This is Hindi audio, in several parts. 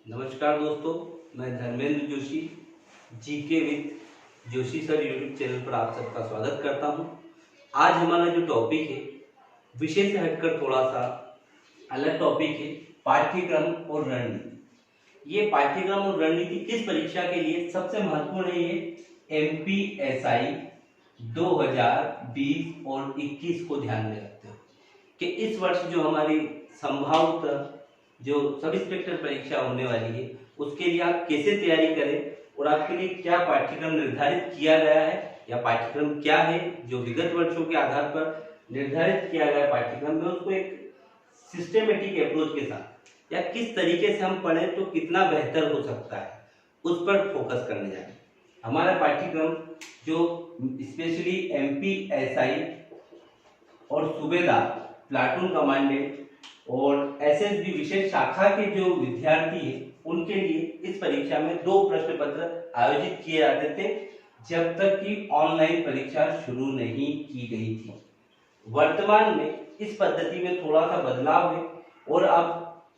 नमस्कार दोस्तों, मैं Dharmendra Joshi GK with Joshi sir YouTube channel पर आप सबका स्वागत करता हूं। आज हमारा जो टॉपिक है विषय से हटकर थोड़ा सा अलग टॉपिक है, पाठ्यक्रम और रणनीति। ये पाठ्यक्रम और रणनीति किस परीक्षा के लिए सबसे महत्वपूर्ण है? ये एमपीएसआई 2020 और 21 को ध्यान में रखते हो कि इस वर्ष जो हमारी संभावित जो सब इंस्पेक्टर परीक्षा होने वाली है उसके लिए आप कैसे तैयारी करें और आपके लिए क्या पाठ्यक्रम निर्धारित किया गया है या पाठ्यक्रम क्या है जो विगत वर्षों के आधार पर निर्धारित किया गया पाठ्यक्रम में उसको एक सिस्टेमेटिक अप्रोच के साथ या किस तरीके से हम पढ़ें तो कितना बेहतर हो सकता है उस पर फोकस करने जा रहे हैं। हमारा पाठ्यक्रम जो स्पेशली एमपीएसआई और सूबेदार प्लाटून कमांडेंट और एसएसबी विशेष शाखा के जो विद्यार्थी हैं उनके लिए इस परीक्षा में 2 प्रश्न पत्र आयोजित किए जाते थे जब तक कि ऑनलाइन परीक्षा शुरू नहीं की गई थी। वर्तमान में इस पद्धति में थोड़ा सा बदलाव है और अब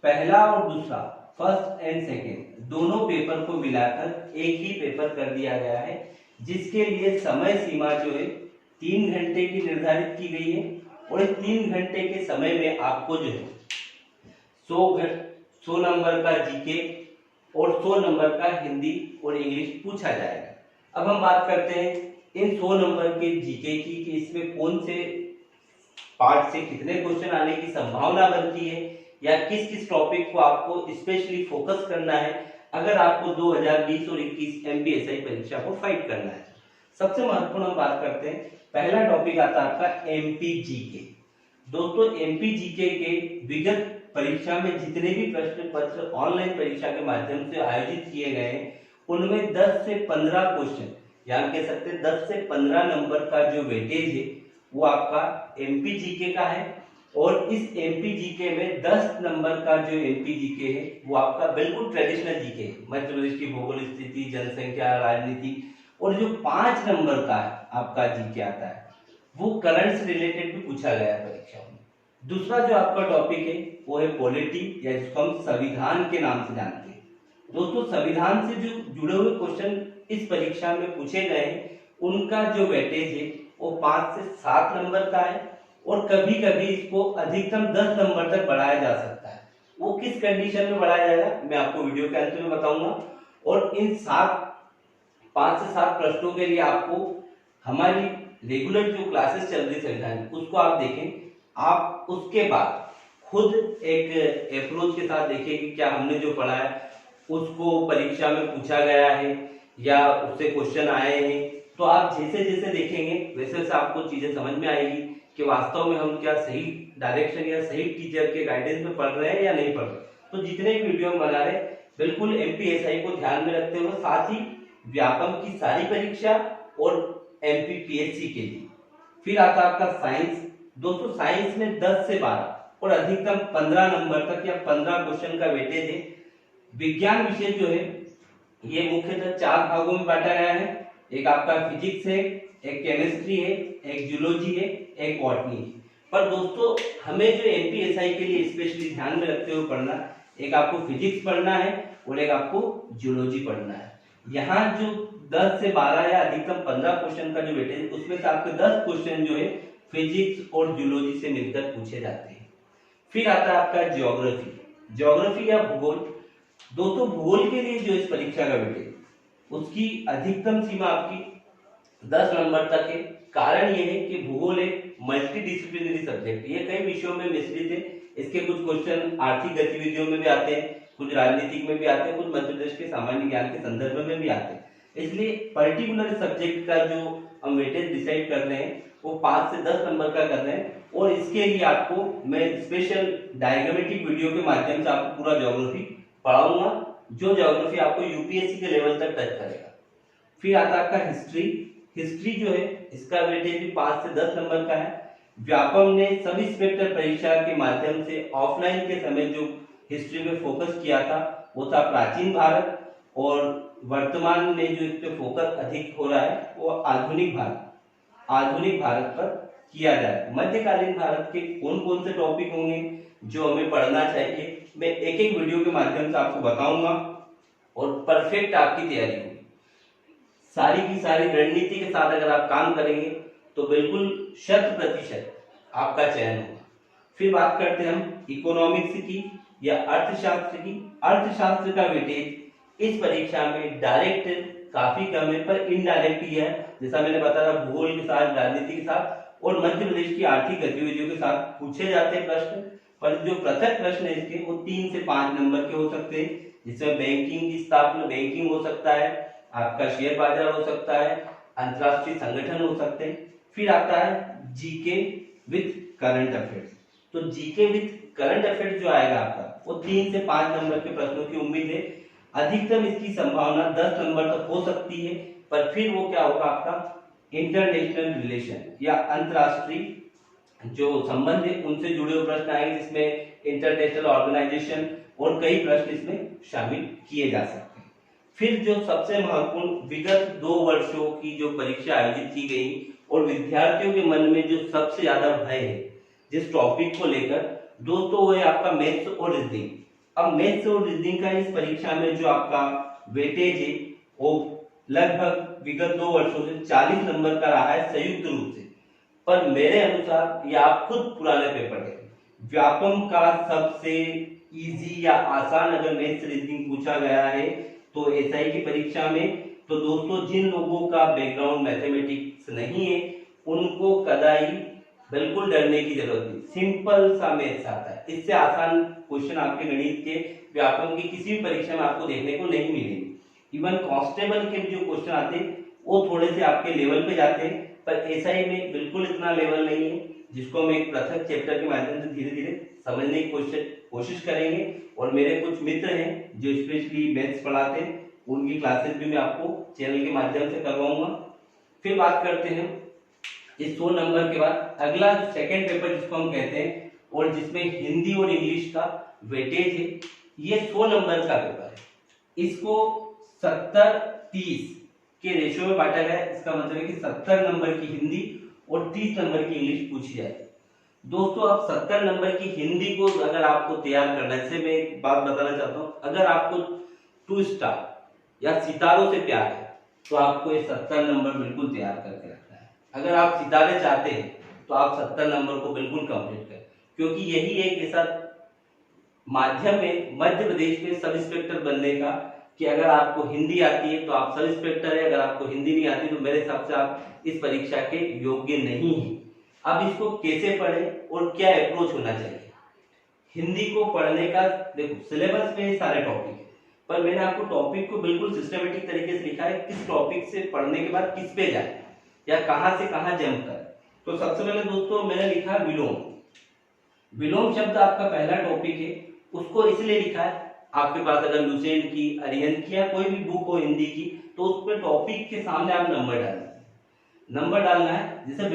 पहला और दूसरा फर्स्ट एंड सेकेंड दोनों पेपर को मिलाकर एक ही पेपर कर दिया गया है, जिसके लिए समय सीमा जो है 3 घंटे की निर्धारित की गई है और इस 3 घंटे के समय में आपको जो है 100 नंबर का जीके और 100 नंबर का हिंदी और इंग्लिश पूछा जाएगा। अब हम बात करते हैं इन 100 नंबर के जीके की कि इसमें कौन से पार्ट से कितने क्वेश्चन आने की संभावना बनती है या किस किस टॉपिक को आपको स्पेशली फोकस करना है अगर आपको 2020 और 21 एमपीएसआई परीक्षा को फाइट करना है। सबसे महत्वपूर्ण हम बात करते हैं, पहला टॉपिक आता है आपका एमपीजीके। दोस्तों एमपीजीके के विगत परीक्षा में जितने भी प्रश्न पत्र ऑनलाइन परीक्षा के माध्यम से आयोजित किए गए हैं उनमें 10 से 15 क्वेश्चन या कह सकते हैं 10 से 15 नंबर का जो वेटेज है वो आपका एमपीजीके का है और इस एमपीजीके में 10 नंबर का जो एमपीजीके है वो आपका बिल्कुल ट्रेडिशनल जीके है, मध्य प्रदेश की भूगोल स्थिति, जनसंख्या, राजनीति, और जो 5 नंबर का आपका जीके आता है वो करंट से रिलेटेड भी पूछा गया है परीक्षा में। दूसरा जो आपका टॉपिक है वो है पॉलिटी या जिसको हम संविधान के नाम से जानते हैं। दोस्तों संविधान से जो जुड़े हुए क्वेश्चन इस परीक्षा में पूछे गए हैं उनका जो वेटेज है वो 5 से 7 नंबर का है और कभी कभी इसको अधिकतम 10 नंबर तक बढ़ाया जा सकता है। वो किस कंडीशन में बढ़ाया जाएगा मैं आपको वीडियो के अंत में बताऊंगा। और इन 5 से 7 प्रश्नों के लिए आपको हमारी रेगुलर जो क्लासेस चल रही संविधान उसको आप देखें, आप उसके बाद खुद एक अप्रोच के साथ देखिए कि क्या हमने जो पढ़ा है उसको परीक्षा में पूछा गया है या उससे क्वेश्चन आए हैं। तो आप जैसे जैसे देखेंगे वैसे वैसे आपको चीजें समझ में आएगी कि वास्तव में हम क्या सही डायरेक्शन या सही टीचर के गाइडेंस में पढ़ रहे हैं या नहीं पढ़ रहे। तो जितने भी वीडियो हम बना रहे हैं बिल्कुल एमपीएसआई को ध्यान में रखते हुए, साथ ही व्यापम की सारी परीक्षा और एमपीपीएससी के लिए। फिर आता आपका साइंस। दोस्तों साइंस में 10 से 12 और अधिकतम 15 नंबर तक या 15 क्वेश्चन का वेटेज है। विज्ञान विषय जो है ये मुख्यतः 4 भागों में बांटा गया है। एक आपका फिजिक्स है, एक केमिस्ट्री है, एक जूलॉजी है, एक बॉटनी है। पर दोस्तों हमें जो एमपीएसआई के लिए स्पेशली ध्यान में रखते हुए पढ़ना, एक आपको फिजिक्स पढ़ना है और एक आपको जूलॉजी पढ़ना है। यहाँ जो 10 से 12 या अधिकतम 15 क्वेश्चन का जो वेटेज है उसमें से आपके 10 क्वेश्चन जो है फिजिक्स और जूलॉजी से मिलकर पूछे जाते हैं। फिर आता है आपका ज्योग्राफी या भूगोल। दोस्तों भूगोल के लिए जो इस परीक्षा का वेटेज उसकी अधिकतम सीमा आपकी 10 नंबर तक है। कारण यह है कि भूगोल एक मल्टी डिसिप्लिनरी सब्जेक्ट, ये कई विषयों में मिश्रित है। इसके कुछ क्वेश्चन आर्थिक गतिविधियों में भी आते हैं, कुछ राजनीतिक में भी आते हैं, कुछ मध्य प्रदेश के सामान्य ज्ञान के संदर्भ में भी आते हैं। इसलिए पर्टिकुलर सब्जेक्ट का जो हम वेटेज डिसाइड कर रहे हैं वो 5 से 10 नंबर का कर रहे हैं और इसके लिए आपको मैं स्पेशल डायग्रामेटिक वीडियो के माध्यम से आपको पूरा ज्योग्राफी पढ़ाऊंगा, जो ज्योग्राफी आपको यूपीएससी के लेवल तक टच करेगा। फिर आता है आपका हिस्ट्री जो है इसका वेटेज भी 5 से 10 नंबर का है। व्यापम ने सब इंस्पेक्टर परीक्षा के माध्यम से ऑफलाइन के समय जो हिस्ट्री में फोकस किया था वो था प्राचीन भारत, और वर्तमान में जो इस पे फोकस अधिक हो रहा है वो आधुनिक भारत पर किया जाए। मध्यकालीन भारत के कौन कौन से टॉपिक होंगे जो हमें पढ़ना चाहिए मैं एक एक वीडियो के माध्यम से आपको बताऊंगा और परफेक्ट आपकी तैयारी होगी। सारी की सारी रणनीति के साथ अगर आप काम करेंगे तो बिल्कुल 100% आपका चयन होगा। फिर बात करते हैं हम इकोनॉमिक्स की या अर्थशास्त्र की। अर्थशास्त्र का वेटेज इस परीक्षा में डायरेक्ट काफी कम है, पर इनडायरेक्ट ही है। जैसा मैंने बताया, भूगोल के साथ, राजनीति के साथ और मध्य प्रदेश की आर्थिक गतिविधियों के साथ पूछे जाते हैं प्रश्न। पर जो पृथक प्रश्न है इसके, वो 3 से 5 नंबर के हो सकते हैं, जिसमें बैंकिंग की स्थापना, बैंकिंग हो सकता है, आपका शेयर बाजार हो सकता है, अंतरराष्ट्रीय संगठन हो सकते हैं। फिर आता है जीके विथ करंट अफेयर्स। तो जीके विथ करंट अफेयर्स जो आएगा आपका, वो 3 से 5 नंबर के प्रश्नों की उम्मीद है। अधिकतम इसकी संभावना 10 नंबर तक हो सकती है, पर फिर वो क्या होगा आपका इंटरनेशनल रिलेशन या अंतरराष्ट्रीय जो संबंध है उनसे जुड़े हुए प्रश्न आएंगे, जिसमें इंटरनेशनल ऑर्गेनाइजेशन और कई प्रश्न इसमें शामिल किए जा सकते हैं। फिर जो सबसे महत्वपूर्ण विगत 2 वर्षों की जो परीक्षा आयोजित की गई और विद्यार्थियों के मन में जो सबसे ज्यादा भय है जिस टॉपिक को लेकर, दोस्तों वो है आपका मैथ्स और रीजनिंग। अब मैथ्स और रीजनिंग का इस परीक्षा में जो आपका वेटेज है वो लगभग विगत 2 वर्षों से 40 नंबर का रहा है संयुक्त रूप से। पर मेरे अनुसार ये आप खुद पुराने पेपर देखें, व्यापम का सबसे इजी या आसान अगर मैथ्स रीजनिंग पूछा गया है तो एसआई की परीक्षा में, तो दोस्तों जिन लोगों का बैकग्राउंड मैथमेटिक्स नहीं है उनको कदाई बिल्कुल डरने की जरूरत नहीं। सिंपल सा मैथ्स आता है, इससे आसान क्वेश्चन आपके गणित के व्यापम की किसी भी परीक्षा में आपको देखने को नहीं मिलेंगे। इवन कांस्टेबल के जो क्वेश्चन आते हैं वो थोड़े से आपके लेवल पे जाते हैं, पर एसआई में बिल्कुल इतना लेवल नहीं है, जिसको हम एक पृथक चैप्टर के माध्यम से धीरे धीरे समझने की कोशिश करेंगे। और मेरे कुछ मित्र हैं जो स्पेशली मैथ्स पढ़ाते हैं, उनकी क्लासेस भी मैं आपको चैनल के माध्यम से करवाऊंगा। फिर बात करते हैं इस 100 नंबर के बाद अगला सेकंड पेपर जिसको हम कहते हैं, और जिसमें हिंदी और इंग्लिश का वेटेज है। ये 100 नंबर का पेपर है, इसको 70-30 के रेशियो में बांटा गया है। इसका मतलब है कि 70 नंबर की हिंदी और 30 नंबर की इंग्लिश पूछी जाती है। दोस्तों अब 70 नंबर की हिंदी को अगर आपको तैयार करना है, इससे मैं एक बात बताना चाहता हूँ, अगर आपको 2 स्टार या सितारों से प्यार है तो आपको ये 70 नंबर बिल्कुल तैयार करके रखना है। अगर आप सितारे चाहते हैं तो आप 70 नंबर को बिल्कुल कंप्लीट करें, क्योंकि यही एक ऐसा माध्यम है मध्य प्रदेश में सब इंस्पेक्टर बनने का कि अगर आपको हिंदी आती है तो आप सब इंस्पेक्टर है, अगर आपको हिंदी नहीं आती तो मेरे हिसाब से आप इस परीक्षा के योग्य नहीं हैं। अब इसको कैसे पढ़ें और क्या अप्रोच होना चाहिए। हिंदी को पढ़ने का देखो सिलेबस में सारे टॉपिक है, पर मैंने आपको टॉपिक को बिल्कुल सिस्टमेटिक तरीके से लिखा है, किस टॉपिक से पढ़ने के बाद किस पे जाए या कहां से कहां जंप करें। तो सबसे पहले दोस्तों मैंने लिखा विलोम। विलोम शब्द आपका पहला टॉपिक है, उसको इसलिए लिखा है, आपके पास अगर लुसेंट की, अरिहंत की या कोई भी बुक हो हिंदी की, तो उसमें टॉपिक के सामने आप नंबर डालना है। जैसे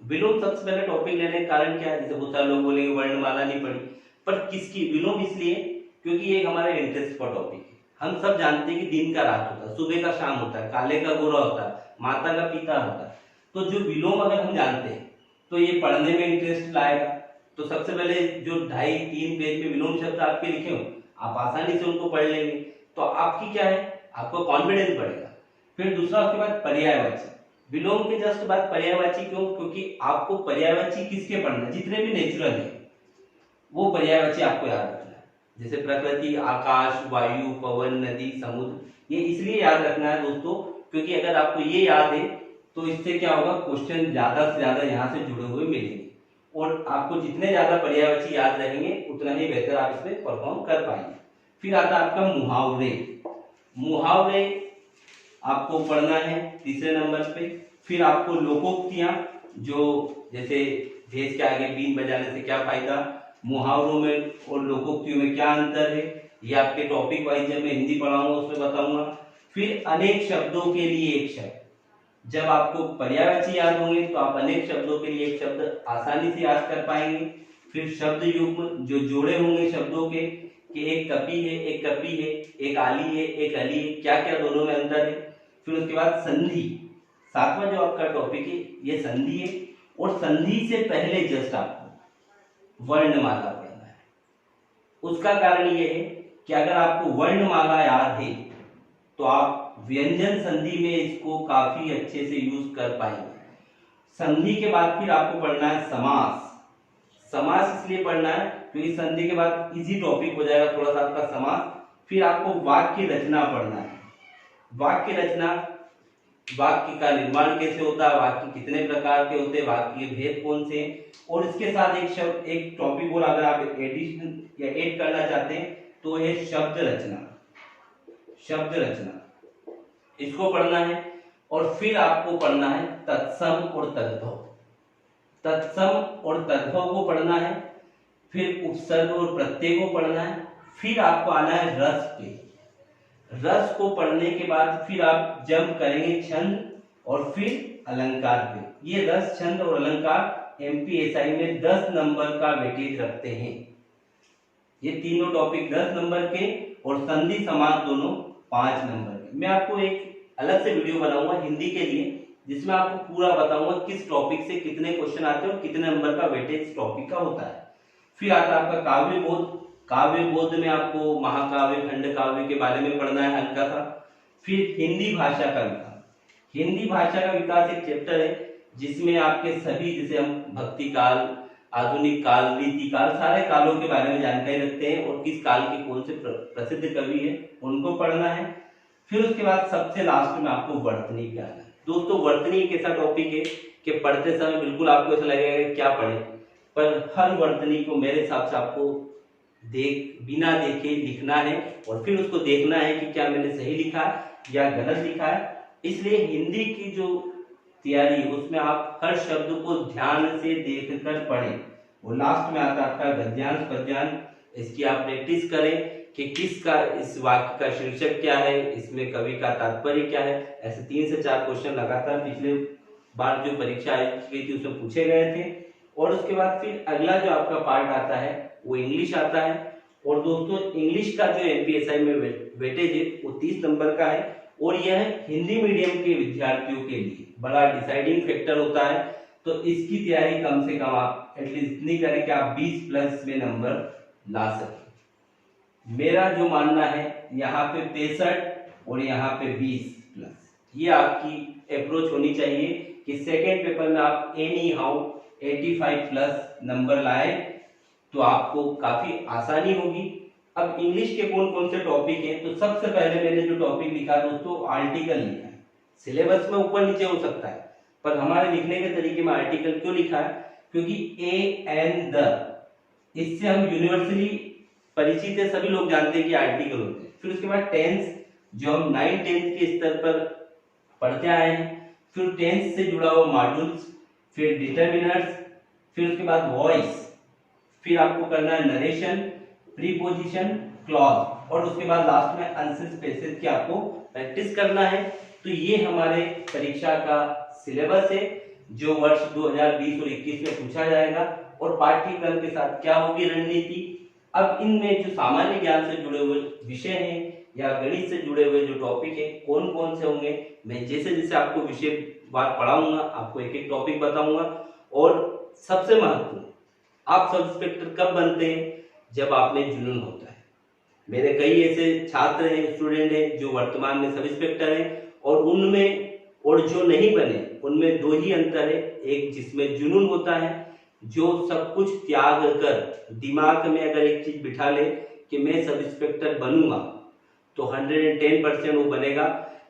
विलोम सबसे पहले टॉपिक लेने का कारण क्या है, जैसे बहुत सारे लोग बोलेंगे वर्णमाला नहीं पढ़ी, पर किसकी विलोम इसलिए क्योंकि ये हमारे इंटरेस्ट का टॉपिक है। हम सब जानते हैं कि दिन का रात होता है, सुबह का शाम होता है, काले का गोरा होता है, माता का पिता होता है। तो जो विलोम अगर हम जानते हैं तो ये पढ़ने में इंटरेस्ट लाएगा। तो सबसे पहले जो 2.5-3 पेज में विलोम शब्द आपके लिखे हो, आप आसानी से उनको पढ़ लेंगे, तो आपकी क्या है, आपको कॉन्फिडेंस बढ़ेगा। फिर दूसरा उसके बाद पर्यायवाची। विलोम के जस्ट बाद पर्यायवाची क्यों, क्योंकि आपको पर्यायवाची किसके पढ़ना है, जितने भी नेचुरल है वो पर्यायवाची आपको याद रखना है। जैसे प्रकृति, आकाश, वायु, पवन, नदी, समुद्र, ये इसलिए याद रखना है दोस्तों क्योंकि अगर आपको ये याद है तो इससे क्या होगा, क्वेश्चन ज्यादा से ज्यादा यहाँ से जुड़े हुए मिलेंगे, और आपको जितने ज्यादा पर्यायवाची याद रहेंगे उतना ही बेहतर आप इसमें परफॉर्म कर पाएंगे। फिर आता है आपका मुहावरे आपको पढ़ना है तीसरे नंबर पे। फिर आपको लोकोक्तियां, जो जैसे भैंस के आगे बीन बजाने से क्या फायदा, मुहावरों में और लोकोक्तियों में क्या अंतर है, ये आपके टॉपिक वाइज जब मैं हिंदी पढ़ाऊंगा उसमें बताऊंगा। फिर अनेक शब्दों के लिए एक शब्द, जब आपको पर्यायवाची याद होंगे तो आप अनेक शब्दों के लिए एक शब्द आसानी से याद कर पाएंगे। फिर शब्द युग्म, जो जोड़े होंगे शब्दों के कि एक कपी है, एक कपी है, एक आली है, एक अली है, क्या क्या दोनों में अंतर है। फिर उसके बाद संधि, 7वां जो आपका टॉपिक है ये संधि है, और संधि से पहले जस्ट आपको वर्णमाला पढ़ना है। उसका कारण ये है कि अगर आपको वर्णमाला याद है तो आप व्यंजन संधि में इसको काफी अच्छे से यूज कर पाएंगे। संधि के बाद फिर आपको पढ़ना है समास। समास इसलिए पढ़ना है क्योंकि संधि के बाद इजी टॉपिक हो जाएगा थोड़ा सा आपका समास। फिर आपको वाक्य रचना पढ़ना है। वाक्य रचना, वाक्य का निर्माण कैसे होता है, वाक्य कितने प्रकार के होते हैं, वाक्य के भेद कौन से हैं, और इसके साथ एक टॉपिक और अगर आप एडिशन या ऐड करना चाहते हैं तो है शब्द रचना। शब्द रचना इसको पढ़ना है। और फिर आपको पढ़ना है तत्सम और तद्भव। तत्सम और तद्भव को पढ़ना है। फिर उपसर्ग और प्रत्यय को पढ़ना है। फिर आपको आना है रस पे। रस को पढ़ने के बाद फिर आप जंप करेंगे छंद और फिर अलंकार पे। ये रस, छंद और अलंकार एमपीएसआई में 10 नंबर का वेटेज रखते हैं। ये तीनों टॉपिक 10 नंबर के और संधि समास दोनों 5 नंबर के। मैं आपको एक अलग से वीडियो बनाऊंगा हिंदी के लिए जिसमें आपको पूरा बताऊंगा किस टॉपिक से कितने क्वेश्चन आते हैं और कितने नंबर का वेटेज टॉपिक का होता है। फिर आता है आपका काव्य बोध। काव्य बोध में आपको महाकाव्य, खंड काव्य के बारे में पढ़ना है हल्का सा। फिर हिंदी भाषा का विकास। हिंदी भाषा का विकास एक चैप्टर है जिसमें आपके सभी, जैसे हम भक्ति काल, आधुनिक काल, रीति काल, सारे कालों के बारे में जानकारी रखते हैं और किस काल के कौन से प्रसिद्ध कवि है उनको पढ़ना है। फिर उसके बाद सबसे लास्ट में आपको वर्तनी पे आना है। दोस्तों वर्तनी एक ऐसा टॉपिक है कि पढ़ते समय बिल्कुल आपको ऐसा लगेगा क्या पढ़े, पर हर वर्तनी को मेरे हिसाब से आपको बिना देखे लिखना है और फिर उसको देखना है कि क्या मैंने सही लिखा है या गलत लिखा है। इसलिए हिंदी की जो तैयारी उसमें आप हर शब्द को ध्यान से देखकर पढ़ें। और लास्ट में आता है आपका गद्यांश पद्यांश। इसकी आप प्रैक्टिस करें कि किसका, इस वाक्य का शीर्षक क्या है, इसमें कवि का तात्पर्य क्या है। ऐसे 3 से 4 क्वेश्चन लगातार पिछले बार जो परीक्षा आई थी उसमें पूछे गए थे। और उसके बाद फिर अगला जो आपका पार्ट आता है वो इंग्लिश आता है। और दोस्तों इंग्लिश का जो एमपीएसआई में वेटेज है वो 30 नंबर का है और यह हिंदी मीडियम के विद्यार्थियों के लिए बड़ा डिसाइडिंग फैक्टर होता है। तो इसकी तैयारी कम से कम आप एटलीस्ट इतनी करें कि आप 20 प्लस में नंबर ला सकें। मेरा जो मानना है यहाँ पे 65 और यहाँ पे 20 प्लस, ये आपकी अप्रोच होनी चाहिए कि सेकेंड पेपर में आप एनी हाउ 85 प्लस नंबर लाए तो आपको काफी आसानी होगी। अब इंग्लिश के कौन कौन से टॉपिक हैं, तो सबसे पहले मैंने जो टॉपिक लिखा दोस्तों आर्टिकल लिखा है। सिलेबस में ऊपर नीचे हो सकता है पर हमारे लिखने के तरीके में आर्टिकल क्यों लिखा है, क्योंकि ए एंड द, इससे हम यूनिवर्सली परिचित है, सभी लोग जानते हैं कि आर्टिकल होते हैं। फिर उसके बाद टेंस जो हम 9th 10th के स्तर पर पढ़ते आए हैं। फिर टेंस से जुड़ा हुआ मॉड्यूल्स, फिर डिटरमिनर्स, फिर उसके बाद वॉइस, फिर आपको करना है नरेशन, प्रीपोजिशन, क्लॉज और उसके बाद लास्ट में आंसर स्पेसेस की आपको प्रैक्टिस करना है। तो ये हमारे परीक्षा का सिलेबस है जो वर्ष 2020 और 21 में पूछा जाएगा और पाठ्यक्रम के साथ क्या होगी रणनीति। अब इनमें जो सामान्य ज्ञान से जुड़े हुए विषय हैं या गणित से जुड़े हुए जो टॉपिक है कौन कौन से होंगे, मैं जैसे जैसे आपको विषय बार पढ़ाऊंगा आपको एक एक टॉपिक बताऊंगा। और सबसे महत्वपूर्ण, आप सब इंस्पेक्टर कब बनते हैं, जब आप में जुनून होता है। मेरे कई ऐसे छात्र हैं, स्टूडेंट हैं जो वर्तमान में सब इंस्पेक्टर हैं और उनमें और जो नहीं बने उनमें 2 ही अंतर है। एक जिसमें जुनून होता है, जो सब कुछ त्याग कर दिमाग में अगर एक चीज बिठा ले कि मैं सब इंस्पेक्टर बनूंगा तो 110% वो बनेगा।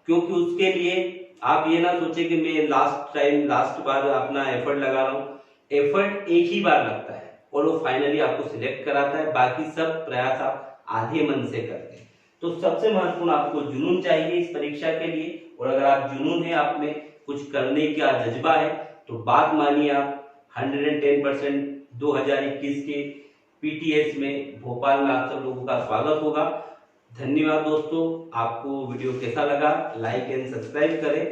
क्योंकि उसके लिए आप ये ना सोचे कि मैं लास्ट बार अपना एफर्ट लगा रहा हूँ। एफर्ट एक ही बार लगता है और वो फाइनली आपको सिलेक्ट कराता है, बाकी सब प्रयास आप आधे मन से करते हैं। तो सबसे महत्वपूर्ण आपको जुनून चाहिए इस परीक्षा के लिए। और अगर आप जुनून है, आप में कुछ करने का जज्बा है तो बात मानिए आप 110% 2021 के पीटीएस में भोपाल में आप सब लोगों का स्वागत होगा। धन्यवाद दोस्तों। आपको वीडियो कैसा लगा, लाइक एंड सब्सक्राइब करें।